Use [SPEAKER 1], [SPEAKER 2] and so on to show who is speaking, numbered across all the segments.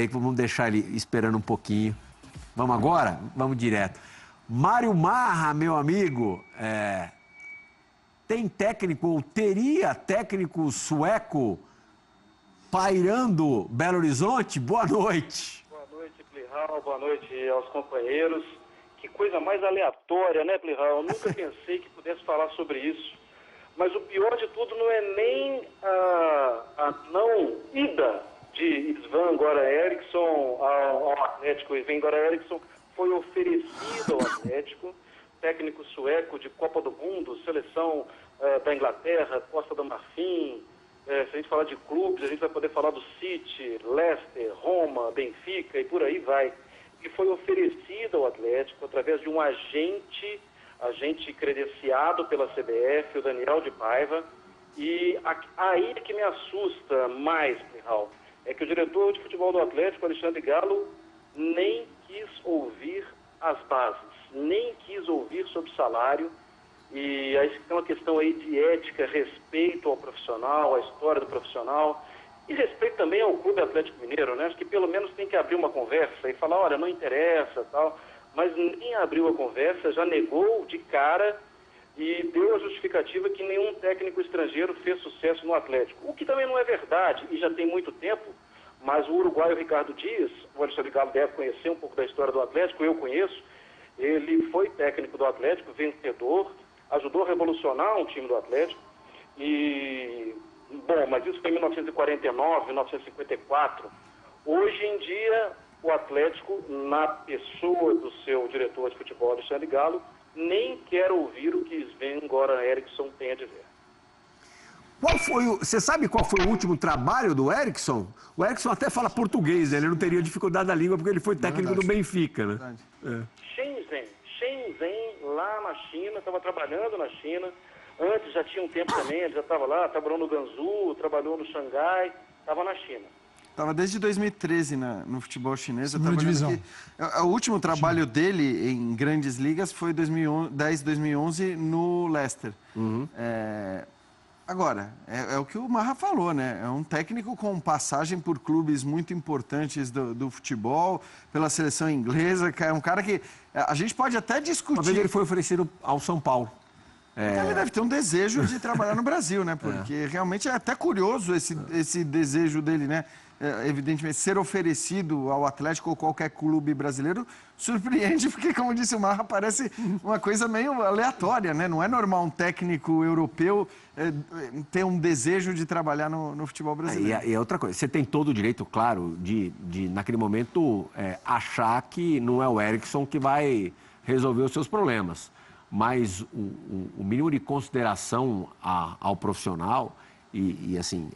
[SPEAKER 1] Vamos deixar ele esperando um pouquinho. Vamos agora? Vamos direto. Mário Marra, meu amigo, tem técnico, ou teria técnico sueco pairando Belo Horizonte? Boa noite.
[SPEAKER 2] Boa noite, Plihal. Boa noite aos companheiros. Que coisa mais aleatória, né, Plihal? Eu nunca pensei que pudesse falar sobre isso. Mas o pior de tudo não é nem a não ida de Sven Goran Eriksson ao Atlético. Sven Goran Eriksson foi oferecido ao Atlético, técnico sueco de Copa do Mundo, seleção da Inglaterra, Costa do Marfim. Se a gente falar de clubes, a gente vai poder falar do City, Leicester, Roma, Benfica e por aí vai. E foi oferecido ao Atlético através de um agente credenciado pela CBF, o Daniel de Paiva. E aí que me assusta mais, Plihal, é que o diretor de futebol do Atlético, Alexandre Galo, nem quis ouvir as bases, nem quis ouvir sobre salário. E aí tem uma questão aí de ética, respeito ao profissional, à história do profissional e respeito também ao Clube Atlético Mineiro, né? Acho que pelo menos tem que abrir uma conversa e falar, olha, não interessa, tal. Mas nem abriu a conversa, já negou de cara e deu a justificativa que nenhum técnico estrangeiro fez sucesso no Atlético. O que também não é verdade e já tem muito tempo, mas o uruguaio Ricardo Dias, o Alexandre Galo deve conhecer um pouco da história do Atlético, eu conheço, ele foi técnico do Atlético, vencedor, ajudou a revolucionar um time do Atlético e, bom, mas isso foi em 1949, 1954. Hoje em dia, o Atlético, na pessoa do seu diretor de futebol, Alexandre Galo, nem quer ouvir o que Sven Goran Eriksson tem a dizer.
[SPEAKER 1] Você sabe qual foi o último trabalho do Eriksson? O Eriksson até fala português, né? Ele não teria dificuldade da língua porque ele foi técnico do Benfica, né?
[SPEAKER 2] Shenzhen, lá na China, estava trabalhando na China. Antes já tinha um tempo também, ele já estava lá, trabalhou no Gansu, trabalhou no Xangai, estava na China.
[SPEAKER 3] Estava desde 2013 no futebol chinês.
[SPEAKER 4] Segunda divisão.
[SPEAKER 3] O último trabalho dele em grandes ligas foi 2011 no Leicester.
[SPEAKER 1] Uhum.
[SPEAKER 3] Agora, é o que o Marra falou, né? É um técnico com passagem por clubes muito importantes do futebol, pela seleção inglesa, é um cara que a gente pode até discutir.
[SPEAKER 1] Uma vez ele foi oferecido ao São Paulo.
[SPEAKER 3] Então ele deve ter um desejo de trabalhar no Brasil, né? Porque realmente é até curioso esse desejo dele, né? Evidentemente, ser oferecido ao Atlético ou qualquer clube brasileiro surpreende, porque, como disse o Marra, parece uma coisa meio aleatória, né? Não é normal um técnico europeu ter um desejo de trabalhar no futebol brasileiro.
[SPEAKER 1] E outra coisa, você tem todo o direito, claro, de naquele momento, achar que não é o Eriksson que vai resolver os seus problemas. Mas o mínimo de consideração ao profissional e assim,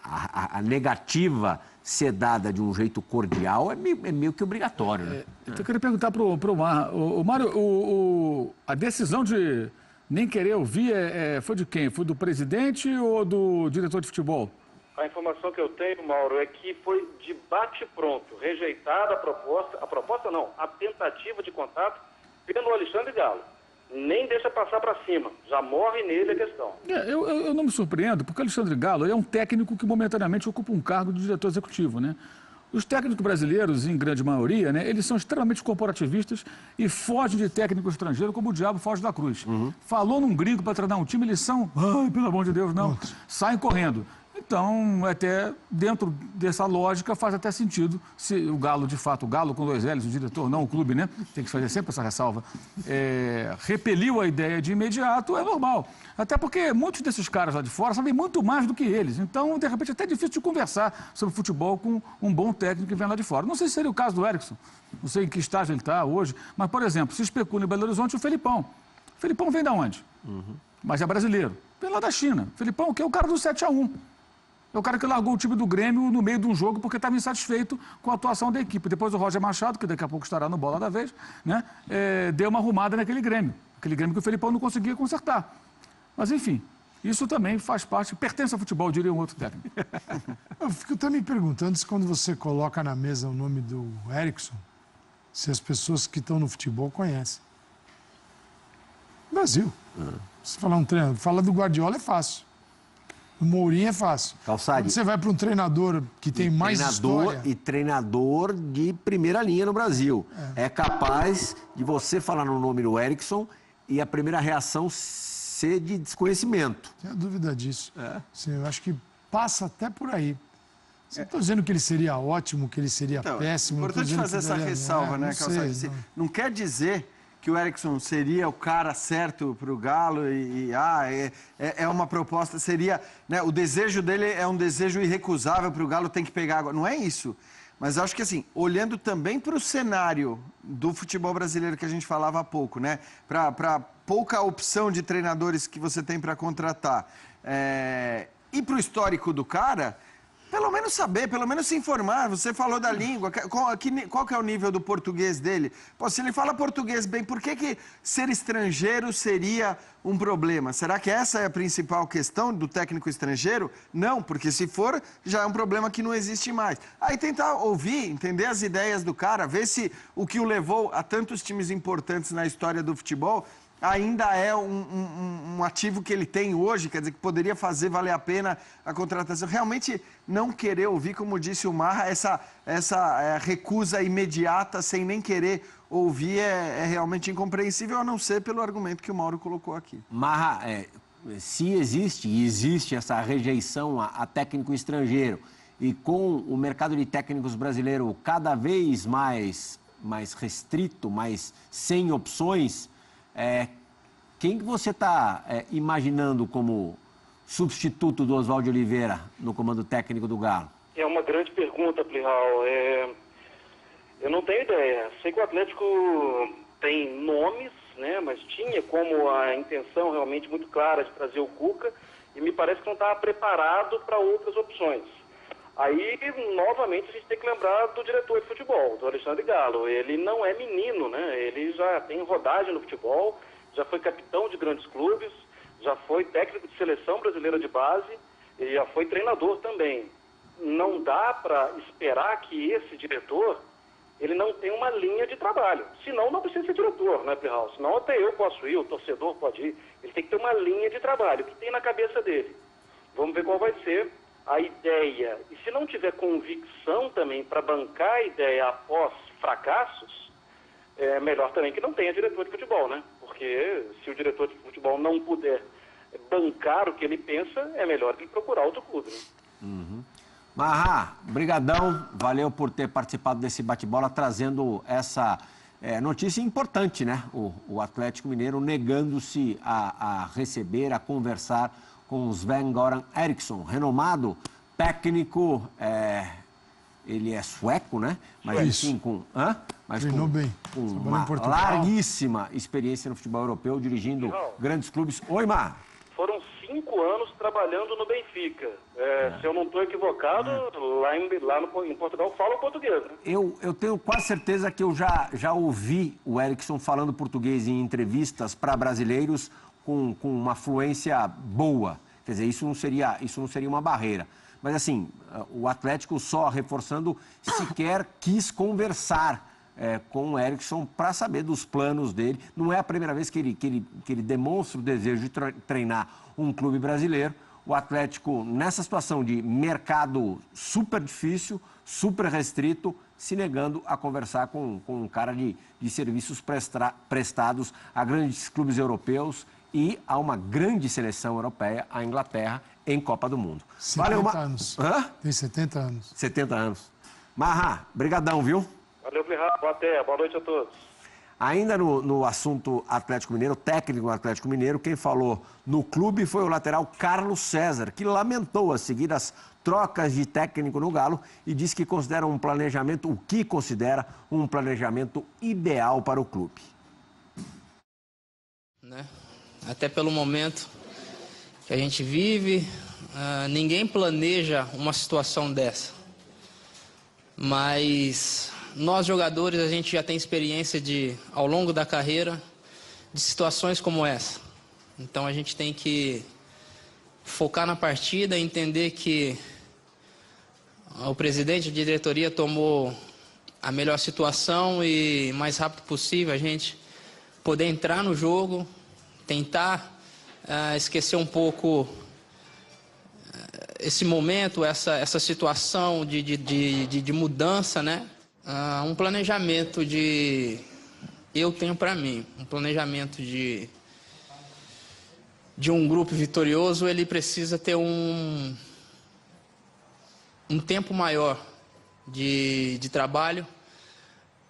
[SPEAKER 1] a negativa ser dada de um jeito cordial é meio que obrigatório, né?
[SPEAKER 4] Então eu queria perguntar para o Marra. Mário, a decisão de nem querer ouvir foi de quem? Foi do presidente ou do diretor de futebol?
[SPEAKER 2] A informação que eu tenho, Mauro, é que foi de bate-pronto, rejeitada a proposta não, a tentativa de contato pelo Alexandre Galo. Nem deixa passar para cima, já morre nele a questão.
[SPEAKER 4] Eu não me surpreendo, porque o Alexandre Galo é um técnico que momentaneamente ocupa um cargo de diretor executivo, né? Os técnicos brasileiros, em grande maioria, né, eles são extremamente corporativistas e fogem de técnico estrangeiro como o diabo foge da cruz. Uhum. Falou num gringo para treinar um time, eles são, ai, pelo amor de Deus, não, saem correndo. Então, até dentro dessa lógica, faz até sentido se o Galo, de fato, o Galo com 2 L's, o diretor, não o clube, né? Tem que fazer sempre essa ressalva. Repeliu a ideia de imediato, é normal. Até porque muitos desses caras lá de fora sabem muito mais do que eles. Então, de repente, é até difícil de conversar sobre futebol com um bom técnico que vem lá de fora. Não sei se seria o caso do Eriksson, não sei em que estágio ele está hoje, mas, por exemplo, se especula em Belo Horizonte o Felipão. O Felipão vem de onde? Uhum. Mas é brasileiro. Vem lá da China. O Felipão, que é o cara do 7-1. É o cara que largou o time do Grêmio no meio de um jogo porque estava insatisfeito com a atuação da equipe. Depois o Roger Machado, que daqui a pouco estará no Bola da Vez, né, deu uma arrumada naquele Grêmio. Aquele Grêmio que o Felipão não conseguia consertar. Mas, enfim, isso também faz parte, pertence ao futebol, diria um outro técnico.
[SPEAKER 5] Eu fico também perguntando se quando você coloca na mesa o nome do Eriksson, se as pessoas que estão no futebol conhecem. Brasil. Se falar um treinador, fala do Guardiola é fácil. O Mourinho é fácil.
[SPEAKER 1] Calçade.
[SPEAKER 5] Quando você vai para um treinador que tem mais história...
[SPEAKER 1] E treinador de primeira linha no Brasil. É capaz de você falar no nome do Erikson e a primeira reação ser de desconhecimento.
[SPEAKER 5] Não tenho dúvida disso. Sim, eu acho que passa até por aí. Não estou dizendo que ele seria ótimo, que ele seria péssimo.
[SPEAKER 3] É importante fazer essa ressalva, né, Calçade? Não quer dizer que o Erikson seria o cara certo para o Galo é uma proposta, seria... Né, o desejo dele é um desejo irrecusável para o Galo, tem que pegar agora. Não é isso. Mas acho que, assim, olhando também para o cenário do futebol brasileiro que a gente falava há pouco, né? Para pouca opção de treinadores que você tem para contratar e para o histórico do cara... Pelo menos saber, pelo menos se informar. Você falou da língua. Qual que é o nível do português dele? Pô, se ele fala português bem, por que ser estrangeiro seria um problema? Será que essa é a principal questão do técnico estrangeiro? Não, porque se for, já é um problema que não existe mais. Aí tentar ouvir, entender as ideias do cara, ver se o que o levou a tantos times importantes na história do futebol ainda é um ativo que ele tem hoje, quer dizer, que poderia fazer valer a pena a contratação. Realmente não querer ouvir, como disse o Marra, essa recusa imediata, sem nem querer ouvir, é realmente incompreensível, a não ser pelo argumento que o Mauro colocou aqui.
[SPEAKER 1] Marra, se existe essa rejeição a técnico estrangeiro, e com o mercado de técnicos brasileiro cada vez mais restrito, mais sem opções... Quem que você está imaginando como substituto do Oswaldo Oliveira no comando técnico do Galo?
[SPEAKER 2] É uma grande pergunta, Plihal. Eu não tenho ideia. Sei que o Atlético tem nomes, né, mas tinha como a intenção realmente muito clara de trazer o Cuca e me parece que não estava preparado para outras opções. Aí, novamente, a gente tem que lembrar do diretor de futebol, do Alexandre Galo. Ele não é menino, né? Ele já tem rodagem no futebol, já foi capitão de grandes clubes, já foi técnico de seleção brasileira de base e já foi treinador também. Não dá para esperar que esse diretor, ele não tenha uma linha de trabalho. Senão, não precisa ser diretor, né, Plihal? Senão até eu posso ir, o torcedor pode ir. Ele tem que ter uma linha de trabalho. O que tem na cabeça dele? Vamos ver qual vai ser a ideia. E se não tiver convicção também para bancar a ideia após fracassos, é melhor também que não tenha diretor de futebol, né? Porque se o diretor de futebol não puder bancar o que ele pensa, é melhor ele procurar outro clube, né?
[SPEAKER 1] Marra, brigadão, valeu por ter participado desse bate-bola, trazendo essa notícia importante, né? O Atlético Mineiro negando-se a receber, a conversar com o Sven-Göran Eriksson, renomado técnico, ele é sueco, né? Mas enfim, com uma larguíssima experiência no futebol europeu, dirigindo grandes clubes. Oi, Mar.
[SPEAKER 2] Foram 5 anos trabalhando no Benfica. Se eu não estou equivocado, lá em Portugal falam português, né? Eu
[SPEAKER 1] tenho quase certeza que eu já ouvi o Eriksson falando português em entrevistas para brasileiros com uma fluência boa. Quer dizer, isso não seria uma barreira. Mas, assim, o Atlético, só reforçando, sequer quis conversar com o Eriksson para saber dos planos dele. Não é a primeira vez que ele demonstra o desejo de treinar um clube brasileiro. O Atlético, nessa situação de mercado super difícil, super restrito, se negando a conversar com um cara de serviços prestados a grandes clubes europeus e a uma grande seleção europeia, a Inglaterra, em Copa do Mundo.
[SPEAKER 5] 70 anos.
[SPEAKER 1] Hã?
[SPEAKER 5] Tem 70 anos.
[SPEAKER 1] 70 anos. Marra, brigadão, viu?
[SPEAKER 2] Valeu, Plihal. Boa noite a todos.
[SPEAKER 1] Ainda no assunto Atlético Mineiro, técnico do Atlético Mineiro, quem falou no clube foi o lateral Carlos César, que lamentou a seguir as trocas de técnico no Galo e disse que considera o que considera um planejamento ideal para o clube.
[SPEAKER 6] Né? Até pelo momento que a gente vive, ninguém planeja uma situação dessa. Mas nós, jogadores, a gente já tem experiência ao longo da carreira, de situações como essa. Então a gente tem que focar na partida, entender que o presidente de diretoria tomou a melhor situação e, o mais rápido possível, a gente poder entrar no jogo, tentar esquecer um pouco esse momento, essa situação de mudança, né? Um planejamento eu tenho para mim, um planejamento de um grupo vitorioso, ele precisa ter um tempo maior de trabalho,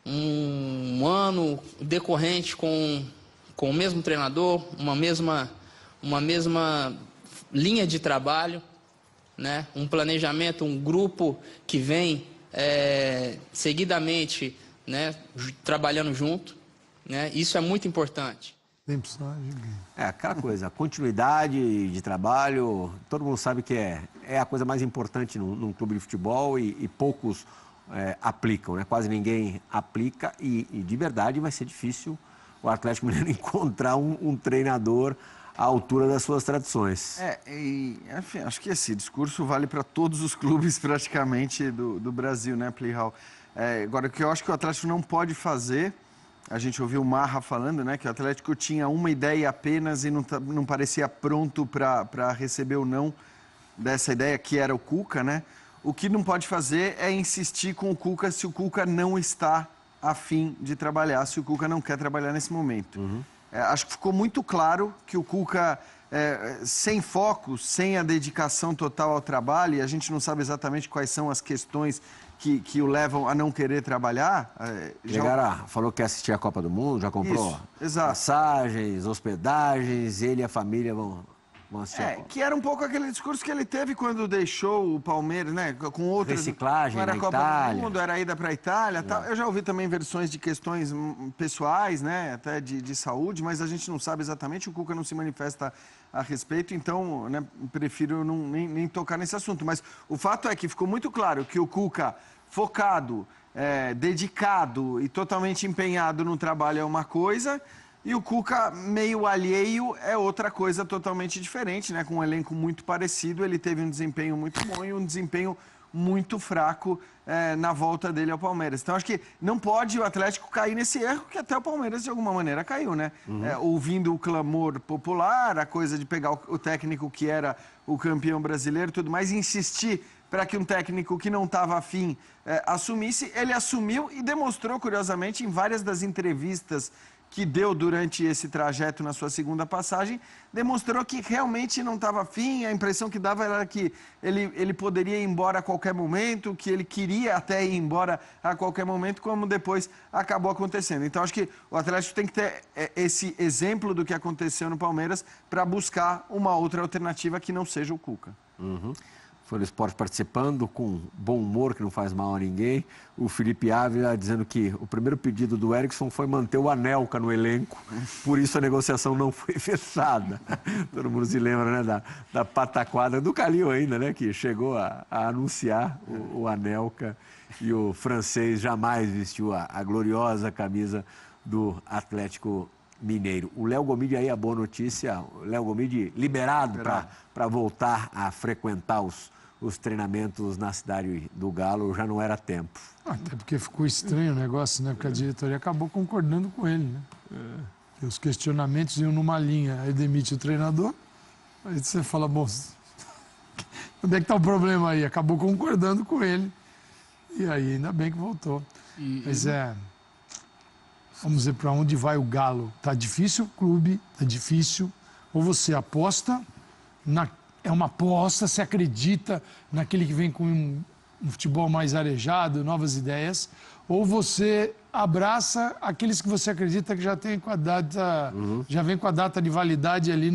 [SPEAKER 6] um ano decorrente com o mesmo treinador, uma mesma linha de trabalho, né? Um planejamento, um grupo que vem seguidamente, né? Trabalhando junto, né? Isso é muito importante.
[SPEAKER 5] Tempo só,
[SPEAKER 1] Aquela coisa, a continuidade de trabalho, todo mundo sabe que é a coisa mais importante num clube de futebol e poucos aplicam, né? Quase ninguém aplica e de verdade vai ser difícil o Atlético Mineiro encontrar um treinador à altura das suas tradições.
[SPEAKER 3] Enfim, acho que esse discurso vale para todos os clubes praticamente do Brasil, né, Plihal? Agora, o que eu acho que o Atlético não pode fazer, a gente ouviu o Marra falando, né, que o Atlético tinha uma ideia apenas e não parecia pronto para receber o não dessa ideia, que era o Cuca, né? O que não pode fazer é insistir com o Cuca se o Cuca não está a fim de trabalhar, se o Cuca não quer trabalhar nesse momento. Acho que ficou muito claro que o Cuca, sem foco, sem a dedicação total ao trabalho, e a gente não sabe exatamente quais são as questões que o levam a não querer trabalhar.
[SPEAKER 1] Falou que ia assistir a Copa do Mundo, já comprou
[SPEAKER 3] exato.
[SPEAKER 1] passagens, hospedagens, ele e a família vão assistir a Copa.
[SPEAKER 3] Que era um pouco aquele discurso que ele teve quando deixou o Palmeiras, né? Com outra
[SPEAKER 1] reciclagem
[SPEAKER 3] era
[SPEAKER 1] na
[SPEAKER 3] a Copa
[SPEAKER 1] Itália.
[SPEAKER 3] do Mundo, era a ida para a Itália. Tal. Eu já ouvi também versões de questões pessoais, né? Até de saúde, mas a gente não sabe exatamente, o Cuca não se manifesta a respeito, então, né, prefiro nem tocar nesse assunto. Mas o fato é que ficou muito claro que o Cuca, focado, dedicado e totalmente empenhado no trabalho é uma coisa, e o Cuca, meio alheio, é outra coisa totalmente diferente, né? Com um elenco muito parecido, ele teve um desempenho muito bom e um desempenho muito fraco na volta dele ao Palmeiras. Então, acho que não pode o Atlético cair nesse erro, que até o Palmeiras, de alguma maneira, caiu, né? Ouvindo o clamor popular, a coisa de pegar o técnico que era o campeão brasileiro e tudo mais, e insistir para que um técnico que não estava afim assumisse. Ele assumiu e demonstrou, curiosamente, em várias das entrevistas que deu durante esse trajeto na sua segunda passagem, demonstrou que realmente não estava afim, a impressão que dava era que ele poderia ir embora a qualquer momento, que ele queria até ir embora a qualquer momento, como depois acabou acontecendo. Então, acho que o Atlético tem que ter esse exemplo do que aconteceu no Palmeiras para buscar uma outra alternativa que não seja o Cuca.
[SPEAKER 1] Foi no Esporte participando, com bom humor, que não faz mal a ninguém. O Felipe Ávila dizendo que o primeiro pedido do Erickson foi manter o Anelka no elenco, por isso a negociação não foi fechada. Todo mundo se lembra, né, da pataquada do Calil ainda, né, que chegou a anunciar o Anelka, e o francês jamais vestiu a gloriosa camisa do Atlético Mineiro. O Léo Gomide aí, a boa notícia, o Léo Gomide liberado para voltar a frequentar os treinamentos na cidade do Galo, já não era tempo.
[SPEAKER 5] Até porque ficou estranho o negócio, né? Porque a diretoria acabou concordando com ele, né? E os questionamentos iam numa linha, aí demite o treinador, aí você fala, bom, onde é que está o problema aí? Acabou concordando com ele, e aí ainda bem que voltou. Mas vamos ver para onde vai o Galo. Tá difícil o clube, tá difícil. Ou você aposta, é uma aposta, se acredita naquele que vem com um futebol mais arejado, novas ideias, ou você abraça aqueles que você acredita que já tem com a data, já vem com a data de validade ali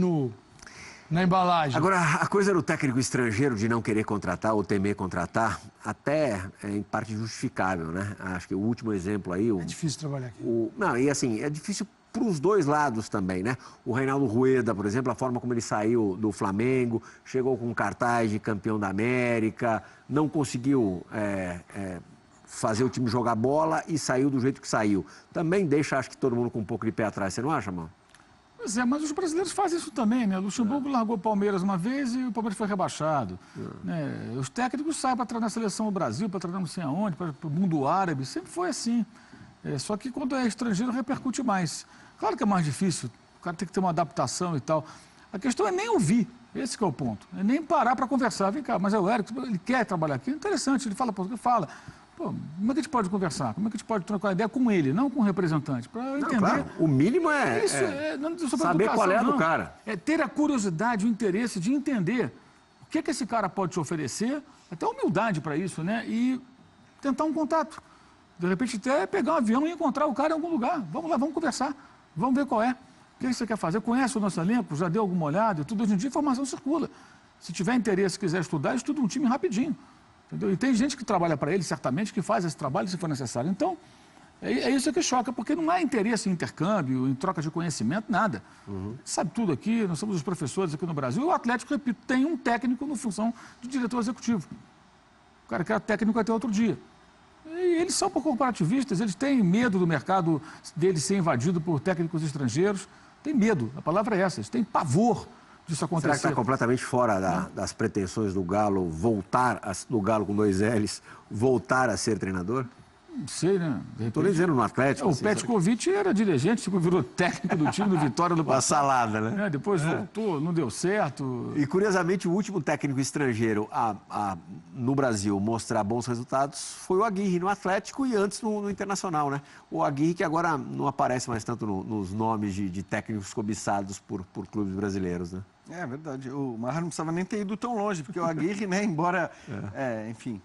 [SPEAKER 5] na embalagem.
[SPEAKER 1] Agora, a coisa do técnico estrangeiro de não querer contratar ou temer contratar, até é em parte justificável, né? Acho que o último exemplo aí...
[SPEAKER 5] É difícil trabalhar aqui.
[SPEAKER 1] Não, e assim, é difícil para os dois lados também, né? O Reinaldo Rueda, por exemplo, a forma como ele saiu do Flamengo, chegou com cartaz de campeão da América, não conseguiu fazer o time jogar bola e saiu do jeito que saiu. Também deixa, acho que, todo mundo com um pouco de pé atrás, você não acha, mano?
[SPEAKER 4] Pois é, mas os brasileiros fazem isso também, né? O Luxemburgo largou o Palmeiras uma vez e o Palmeiras foi rebaixado. Né? Os técnicos saem para treinar a seleção do Brasil, para treinar não sei aonde, para o mundo árabe, sempre foi assim. Só que quando é estrangeiro repercute mais. Claro que é mais difícil, o cara tem que ter uma adaptação e tal. A questão é nem ouvir Esse que é o ponto. É nem parar para conversar. Vem cá, mas é o Erickson, ele quer trabalhar aqui. Interessante, ele fala português, fala. Pô, como é que a gente pode conversar? Como é que a gente pode trocar ideia com ele, não com o representante? Para entender.
[SPEAKER 1] Claro, o mínimo é,
[SPEAKER 4] Isso não sobre
[SPEAKER 1] saber
[SPEAKER 4] educação,
[SPEAKER 1] qual é a do
[SPEAKER 4] não.
[SPEAKER 1] cara.
[SPEAKER 4] É ter a curiosidade, o interesse de entender o que esse cara pode te oferecer, até humildade para isso, né? E tentar um contato. De repente, até pegar um avião e encontrar o cara em algum lugar. Vamos lá, vamos conversar. Vamos ver qual é. O que você quer fazer? Conhece o nosso elenco? Já deu alguma olhada? Tudo hoje em dia, a informação circula. Se tiver interesse, quiser estudar, estuda um time rapidinho. Entendeu? E tem gente que trabalha para ele, certamente, que faz esse trabalho se for necessário. Então, é isso que choca, porque não há interesse em intercâmbio, em troca de conhecimento, nada. Sabe tudo aqui, nós somos os professores aqui no Brasil. E o Atlético, repito, tem um técnico na função de diretor executivo. O cara que era técnico até outro dia. E eles são corporativistas, eles têm medo do mercado deles ser invadido por técnicos estrangeiros. Tem medo, a palavra é essa, eles têm pavor disso acontecer.
[SPEAKER 1] Será que está completamente fora das pretensões do Galo do Galo com 2 L's, voltar a ser treinador?
[SPEAKER 4] Não sei, né?
[SPEAKER 1] Estou nem dizendo no Atlético.
[SPEAKER 4] O
[SPEAKER 1] assim,
[SPEAKER 4] Petkovic era dirigente, virou técnico do time do Vitória do
[SPEAKER 1] uma
[SPEAKER 4] passado.
[SPEAKER 1] salada, né?
[SPEAKER 4] Depois voltou, não deu certo.
[SPEAKER 1] E, curiosamente, o último técnico estrangeiro no Brasil mostrar bons resultados foi o Aguirre no Atlético e antes no Internacional, né? O Aguirre que agora não aparece mais tanto nos nomes de técnicos cobiçados por clubes brasileiros, né?
[SPEAKER 3] É verdade. O Marra não precisava nem ter ido tão longe, porque o Aguirre, né, embora, enfim,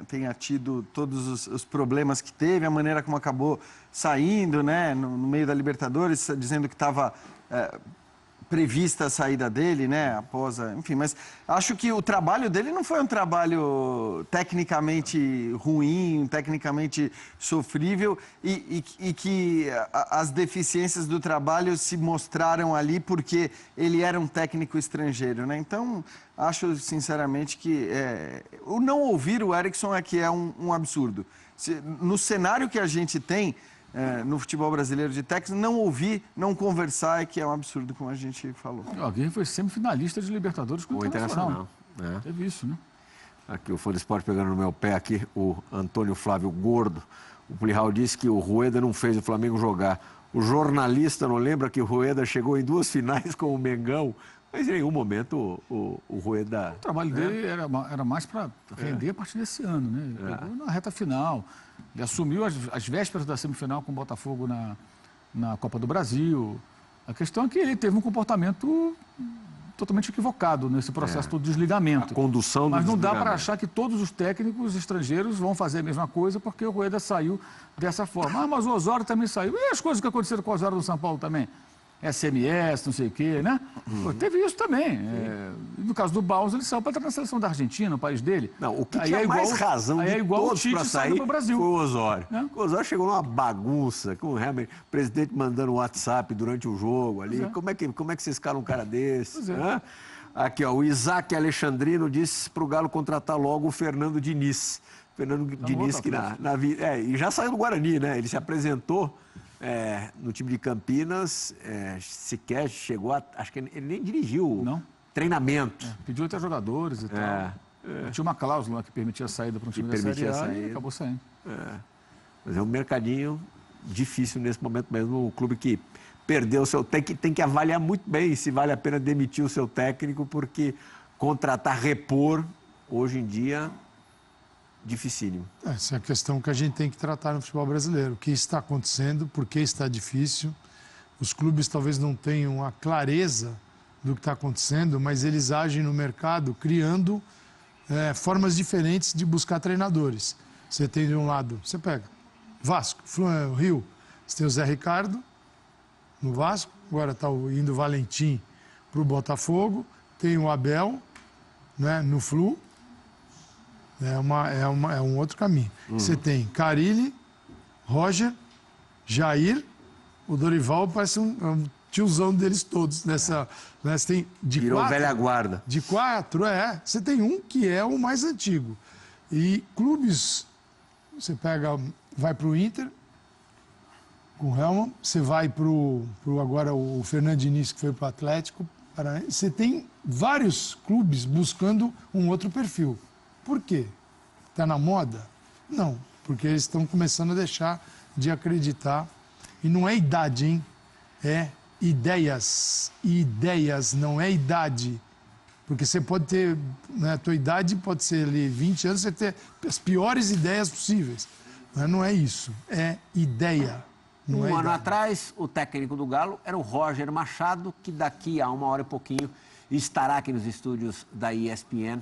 [SPEAKER 3] tenha tido todos os problemas que teve, a maneira como acabou saindo, né, no meio da Libertadores, dizendo que estava prevista a saída dele, né, após enfim, mas acho que o trabalho dele não foi um trabalho tecnicamente ruim, tecnicamente sofrível e que as deficiências do trabalho se mostraram ali porque ele era um técnico estrangeiro, né? Então, acho sinceramente que o não ouvir o Erickson é que é um absurdo. No cenário que a gente tem, no futebol brasileiro de técnicos, não ouvir, não conversar é que é um absurdo, como a gente falou.
[SPEAKER 4] O Aguirre foi semifinalista de Libertadores com o Internacional. Teve isso, né?
[SPEAKER 1] Aqui o Fã do Esporte pegando no meu pé aqui, o Antônio Flávio Gordo. O Plihal disse que o Rueda não fez o Flamengo jogar. O jornalista não lembra que o Rueda chegou em 2 finais com o Mengão, mas em nenhum momento o Rueda...
[SPEAKER 4] O trabalho dele era mais para render a partir desse ano, né? Ele pegou na reta final. Ele assumiu as vésperas da semifinal com o Botafogo na Copa do Brasil. A questão é que ele teve um comportamento totalmente equivocado nesse processo do desligamento.
[SPEAKER 1] A condução do
[SPEAKER 4] Mas não dá
[SPEAKER 1] desligamento.
[SPEAKER 4] para achar que todos os técnicos estrangeiros vão fazer a mesma coisa porque o Rueda saiu dessa forma. Mas o Osório também saiu. E as coisas que aconteceram com o Osório no São Paulo também? SMS, não sei o quê, né? Pô, teve isso também. No caso do Baus, ele saiu para entrar na seleção da Argentina, o país dele.
[SPEAKER 1] Não, o que tinha mais razão de todos para sair
[SPEAKER 4] pro Brasil.
[SPEAKER 1] foi o Osório. O Osório chegou numa bagunça, com o presidente mandando WhatsApp durante o jogo ali. Como é que você escala um cara desse? Aqui, ó, o Isaac Alexandrino disse para o Galo contratar logo o Fernando Diniz. Fernando Diniz, que e já saiu do Guarani, né? Ele se apresentou no time de Campinas, sequer chegou acho que ele nem dirigiu treinamento.
[SPEAKER 4] Pediu até jogadores e tal. Tinha uma cláusula que permitia a saída para um time da Série A e acabou saindo.
[SPEAKER 1] Mas é um mercadinho difícil nesse momento mesmo, um clube que perdeu o seu... Tem que avaliar muito bem se vale a pena demitir o seu técnico, porque contratar, repor, hoje em dia... dificílimo.
[SPEAKER 5] Essa é a questão que a gente tem que tratar no futebol brasileiro. O que está acontecendo, por que está difícil. Os clubes talvez não tenham a clareza do que está acontecendo, mas eles agem no mercado criando formas diferentes de buscar treinadores. Você tem de um lado, você pega Vasco, Rio, você tem o Zé Ricardo no Vasco, agora está indo o Valentim para o Botafogo, tem o Abel, né, no Flu. É um outro caminho. Você tem Carille, Roger, Jair, o Dorival parece um tiozão deles todos. Você tem
[SPEAKER 1] Virou 4, velha guarda.
[SPEAKER 5] De 4, você tem um que é o mais antigo. E clubes, você vai para o Inter, com o Helman, você vai agora o Fernando Diniz, que foi para o Atlético. Você tem vários clubes buscando um outro perfil. Por quê? Está na moda? Não, porque eles estão começando a deixar de acreditar. E não é idade, hein? É ideias. Ideias, não é idade. Porque você pode ter, né, a tua idade pode ser ali 20 anos, você ter as piores ideias possíveis. Mas não é isso, é ideia. Não
[SPEAKER 1] Um
[SPEAKER 5] é
[SPEAKER 1] ano
[SPEAKER 5] idade.
[SPEAKER 1] atrás, o técnico do Galo era o Roger Machado, que daqui a 1 hora e pouquinho estará aqui nos estúdios da ESPN